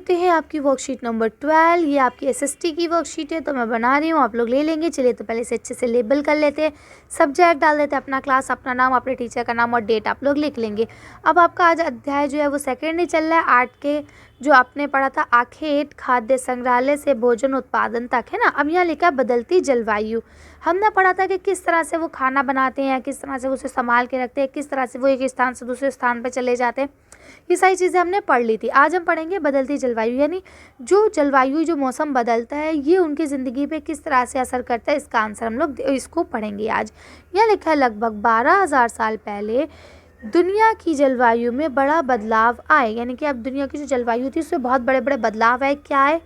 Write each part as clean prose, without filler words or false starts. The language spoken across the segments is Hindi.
देखते हैं आपकी वर्कशीट नंबर 12। ये आपकी एसएसटी की वर्कशीट है, तो मैं बना रही हूँ, आप लोग ले लेंगे। चलिए तो पहले से अच्छे से लेबल कर लेते हैं, सब्जेक्ट डाल देते हैं, अपना क्लास, अपना नाम, अपने टीचर का नाम और डेट आप लोग लिख लेंगे। अब आपका आज अध्याय जो है वो सेकेंड ही चल रहा है, 8 के जो आपने पढ़ा था आखेट खाद्य संग्रहालय से भोजन उत्पादन तक, है ना। अब यहाँ लिखा है बदलती जलवायु। हमने पढ़ा था कि किस तरह से वो खाना बनाते हैं, किस तरह से उसे संभाल के रखते हैं, किस तरह से वो एक स्थान से दूसरे स्थान पर चले जाते हैं। ये सारी चीज़ें हमने पढ़ ली थी। आज हम पढ़ेंगे बदलती जलवायु, यानी जो जलवायु, जो मौसम बदलता है, ये उनकी ज़िंदगी पे किस तरह से असर करता है। इसका आंसर हम लोग इसको पढ़ेंगे आज। यहाँ लिखा है लगभग 12,000 साल पहले दुनिया की जलवायु में बड़ा बदलाव आए, यानी कि अब दुनिया की जो जलवायु थी उसमें बहुत बड़े बड़े बदलाव आए। क्या है?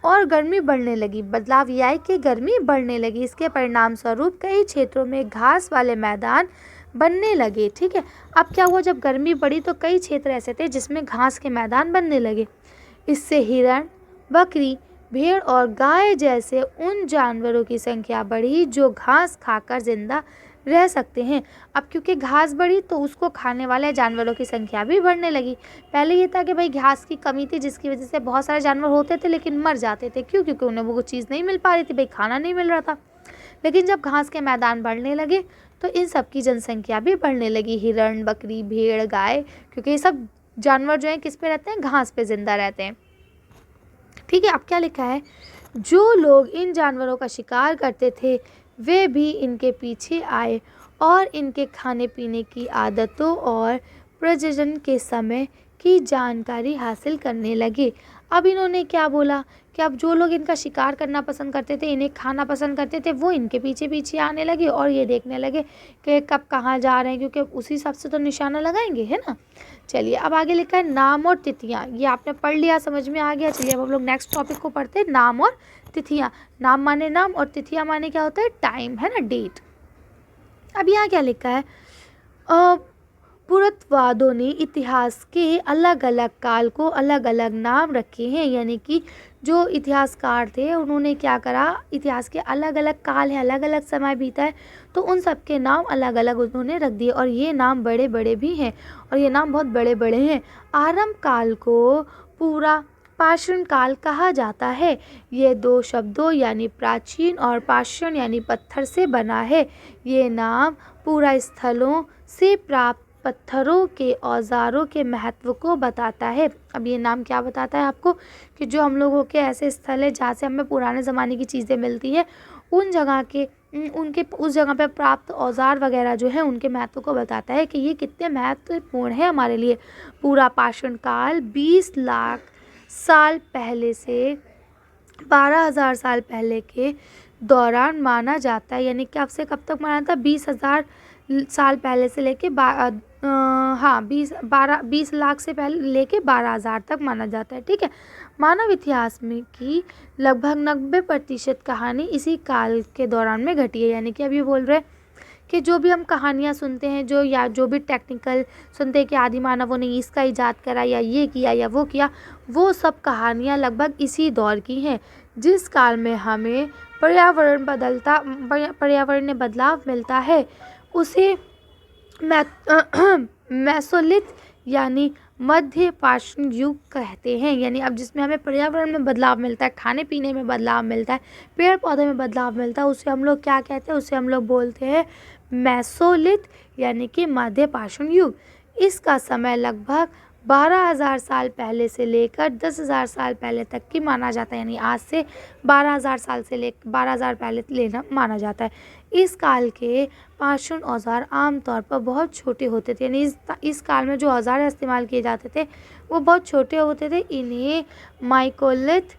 और गर्मी बढ़ने लगी। बदलाव ये आए कि गर्मी बढ़ने लगी। इसके परिणाम स्वरूप कई क्षेत्रों में घास वाले मैदान बनने लगे। ठीक है, अब क्या हुआ, जब गर्मी बढ़ी तो कई क्षेत्र ऐसे थे जिसमें घास के मैदान बनने लगे। इससे हिरण, बकरी, भेड़ और गाय जैसे उन जानवरों की संख्या बढ़ी जो घास खाकर जिंदा रह सकते हैं। अब क्योंकि घास बढ़ी तो उसको खाने वाले जानवरों की संख्या भी बढ़ने लगी। पहले ये था कि भाई घास की कमी थी, जिसकी वजह से बहुत सारे जानवर होते थे लेकिन मर जाते थे। क्यों? क्योंकि उन्हें वो चीज़ नहीं मिल पा रही थी, भाई खाना नहीं मिल रहा था। लेकिन जब घास के मैदान बढ़ने लगे तो इन सब की जनसंख्या भी बढ़ने लगी। हिरण, बकरी, भेड़, गाय, क्योंकि ये सब जानवर जो हैं किस पे रहते हैं? घास पे जिंदा रहते हैं। ठीक है, अब क्या लिखा है, जो लोग इन जानवरों का शिकार करते थे वे भी इनके पीछे आए और इनके खाने पीने की आदतों और प्रजनन के समय की जानकारी हासिल करने लगे। अब इन्होंने क्या बोला कि अब जो लोग इनका शिकार करना पसंद करते थे, इन्हें खाना पसंद करते थे, वो इनके पीछे पीछे आने लगे और ये देखने लगे कि कब कहाँ जा रहे हैं, क्योंकि उसी हिसाब से तो निशाना लगाएंगे, है ना। चलिए अब आगे लिखा है नाम और तिथियाँ। ये आपने पढ़ लिया, समझ में आ गया। चलिए अब हम लोग नेक्स्ट टॉपिक को पढ़ते हैं, नाम और तिथियाँ। नाम माने नाम और तिथियाँ माने क्या होता है? टाइम, है ना, डेट। अब यहाँ क्या लिखा है, पुरातत्ववादियों ने इतिहास के अलग अलग काल को अलग अलग नाम रखे हैं, यानी कि जो इतिहासकार थे उन्होंने क्या करा, इतिहास के अलग अलग काल है, अलग अलग समय बीता है, तो उन सब के नाम अलग अलग उन्होंने रख दिए और ये नाम बड़े बड़े भी हैं और ये नाम बहुत बड़े बड़े हैं। आरंभ काल को पूरा पाषाण काल कहा जाता है। ये दो शब्दों यानी प्राचीन और पाषाण यानी पत्थर से बना है। ये नाम पूरा स्थलों से प्राप्त पत्थरों के औजारों के महत्व को बताता है। अब ये नाम क्या बताता है आपको, कि जो हम लोगों के ऐसे स्थल है जहाँ से हमें पुराने ज़माने की चीज़ें मिलती हैं, उन जगह के उनके उस जगह पर प्राप्त औजार वगैरह जो है उनके महत्व को बताता है कि ये कितने महत्वपूर्ण है हमारे लिए। पूरा पाषाण काल 20 लाख साल पहले से 12,000 साल पहले के दौरान माना जाता है, यानी कि अब से कब तक माना था? 20,000 साल पहले से लेके 20 लाख से पहले लेके 12,000 तक माना जाता है। ठीक है, मानव इतिहास में की लगभग 90% कहानी इसी काल के दौरान में घटी है। यानी कि अब ये बोल रहे हैं कि जो भी हम कहानियाँ सुनते हैं, जो भी टेक्निकल सुनते हैं कि आदि मानवों ने इसका इजाद करा या ये किया या वो किया, वो सब कहानियाँ लगभग इसी दौर की हैं। जिस काल में हमें पर्यावरण में बदलाव मिलता है उसे मेसोलिथ यानी मध्य पाषाण युग कहते हैं। यानी अब जिसमें हमें पर्यावरण में बदलाव मिलता है, खाने पीने में बदलाव मिलता है, पेड़ पौधे में बदलाव मिलता है, उसे हम लोग क्या कहते हैं? उसे हम लोग बोलते हैं मेसोलिथ यानी कि मध्य पाषाण युग। इसका समय लगभग 12,000 साल पहले से लेकर 10,000 साल पहले तक की माना जाता है। यानी आज से 12,000 साल से लेकर 12,000 पहले लेना माना जाता है। इस काल के पाषाण औजार आमतौर पर बहुत छोटे होते थे, यानी इस काल में जो औजार इस्तेमाल किए जाते थे वो बहुत छोटे होते थे। इन्हें माइकोलिथ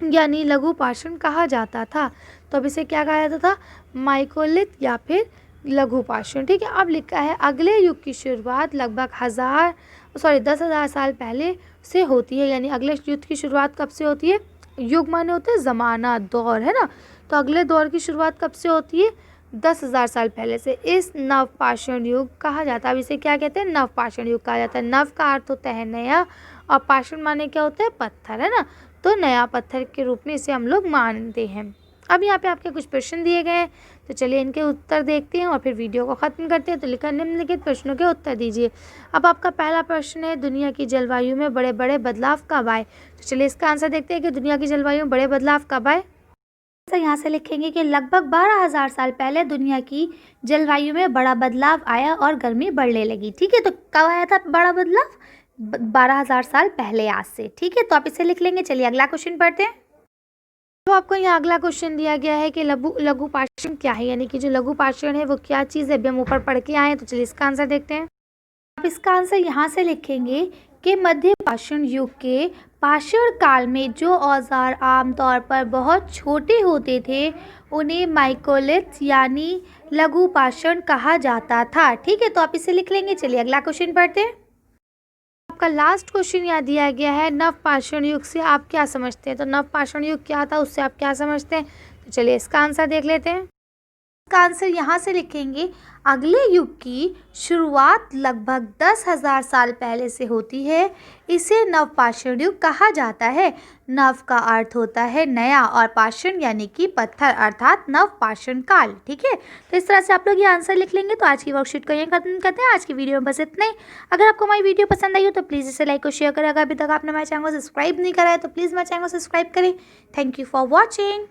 यानी लघु पाषाण कहा जाता था। तो अब इसे क्या कहा जाता था? माइकोलिथ या फिर लघु पाषाण। ठीक है, अब लिखा है अगले युग की शुरुआत लगभग 10,000 साल पहले से होती है। यानी अगले युग की शुरुआत कब से होती है? युग माने होते हैं ज़माना, दौर, है ना। तो अगले दौर की शुरुआत कब से होती है? 10,000 साल पहले से। इस नव पाषाण युग कहा जाता है। अब इसे क्या कहते हैं? नव पाषाण युग कहा जाता है। नव का अर्थ होता है नया और पाषाण माने क्या होता है? पत्थर, है ना। तो नया पत्थर के रूप में इसे हम लोग मानते हैं। अब यहाँ पे आपके कुछ प्रश्न दिए गए हैं, तो चलिए इनके उत्तर देखते हैं और फिर वीडियो को ख़त्म करते हैं। तो लिखा निम्नलिखित प्रश्नों के उत्तर दीजिए। अब आपका पहला प्रश्न है, दुनिया की जलवायु में बड़े बड़े बदलाव कब आए? तो चलिए इसका आंसर देखते हैं कि दुनिया की जलवायु में बड़े बदलाव कब आए। तो यहाँ से लिखेंगे कि लगभग 12,000 साल पहले दुनिया की जलवायु में बड़ा बदलाव आया और गर्मी बढ़ने लगी। ठीक है, तो कब आया था बड़ा बदलाव? 12,000 साल पहले आज से। ठीक है, तो आप इसे लिख लेंगे। चलिए अगला क्वेश्चन पढ़ते हैं। तो आपको यहाँ अगला क्वेश्चन दिया गया है कि लघु पाषाण क्या है, यानी कि जो लघु पाषाण है वो क्या चीज़ है। अभी हम ऊपर पढ़ के आए हैं, तो चलिए इसका आंसर देखते हैं। आप इसका आंसर यहाँ से लिखेंगे कि मध्य पाषाण युग के पाषाण काल में जो औजार आमतौर पर बहुत छोटे होते थे उन्हें माइक्रोलिथ यानी लघु पाषाण कहा जाता था। ठीक है, तो आप इसे लिख लेंगे। चलिए अगला क्वेश्चन पढ़ते हैं। आपका लास्ट क्वेश्चन यहाँ दिया गया है, नव पाषाण युग से आप क्या समझते हैं। तो नव पाषाण युग क्या था, उससे आप क्या समझते हैं। तो चलिए इसका आंसर देख लेते हैं। इसका आंसर यहाँ से लिखेंगे, अगले युग की शुरुआत लगभग 10,000 साल पहले से होती है। इसे नव पाषाण युग कहा जाता है। नव का अर्थ होता है नया और पाषाण यानी कि पत्थर, अर्थात नव पाषाण काल। ठीक है, तो इस तरह से आप लोग ये आंसर लिख लेंगे। तो आज की वर्कशीट को यहीं खत्म करते हैं। आज की वीडियो में बस इतना ही। अगर आपको हमारी वीडियो पसंद आई हो तो प्लीज़ इसे लाइक और शेयर करें। अगर अभी तक आपने हमारे चैनल को सब्सक्राइब नहीं करा है तो प्लीज़ हमारे चैनल को सब्सक्राइब करें। Thank you for watching.